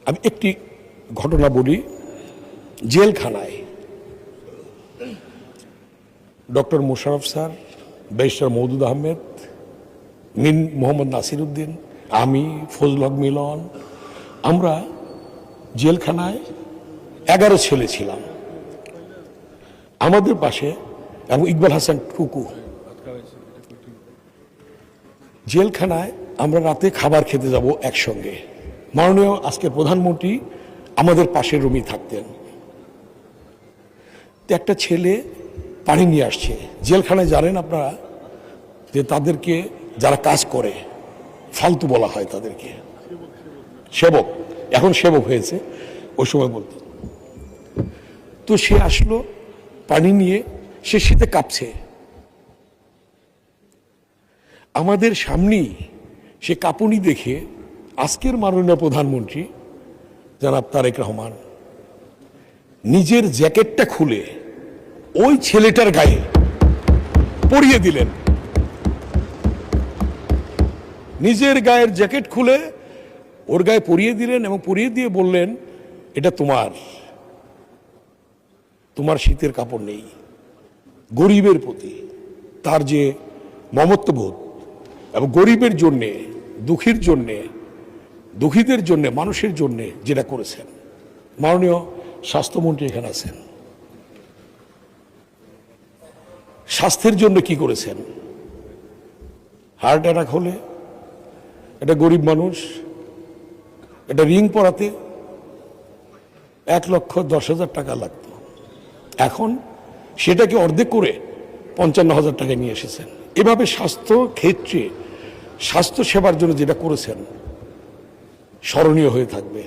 আমি একটি ঘটনা বলি। জেলখানায় doctor Mosharraf sir, barrister Moudud Ahmed, Mohammad Nasir Uddin, আমি, ফজল হক মিলন, আমরা জেলখানায় 11 ছেলে ছিলাম। আমাদের পাশে এবং ইকবাল হাসান টুকু। জেলখানায় আমরা রাতে খাবার খেতে যাব একসঙ্গে। মাননীয় আজকের প্রধানমন্ত্রী আমাদের পাশের রুমই থাকতেন। তো একটা ছেলে পানি নিয়ে আসছে। জেলখানায় জানেন আপনারা যে তাদেরকে যারা কাজ করে ফালতু বলা হয় তাদেরকে, সেবক। এখন সেবক হয়েছে, ওই সময় বলতো। তো সে আসলো পানি নিয়ে, সে শীতে কাঁপছে। আমাদের সামনেই সে কাঁপুনি দেখে আজকের মাননীয় প্রধানমন্ত্রী জনাব তারেক রহমান নিজের জ্যাকেটটা খুলে ওই ছেলেটার গায়ে পরিয়ে দিলেন। নিজের গায়ের জ্যাকেট খুলে ওর গায়ে পরিয়ে দিলেন এবং পরিয়ে দিয়ে বললেন, এটা তোমার শীতের কাপড় নেই। গরিবের প্রতি তার যে মমত্ববোধ এবং গরিবের জন্যে, দুঃখীর জন্যে, দুঃখীদের জন্যে, মানুষের জন্যে যেটা করেছেন। মাননীয় স্বাস্থ্যমন্ত্রী এখানে আছেন, স্বাস্থ্যের জন্য কি করেছেন? হার্ট অ্যাটাক হলে একটা গরিব মানুষ একটা রিং পরাতে 1,10,000 টাকা লাগত। এখন সেটাকে অর্ধেক করে 55,000 টাকায় নিয়ে এসেছেন। এভাবে স্বাস্থ্য ক্ষেত্রে স্বাস্থ্য সেবার জন্য যেটা করেছেন স্মরণীয় হয়ে থাকবে।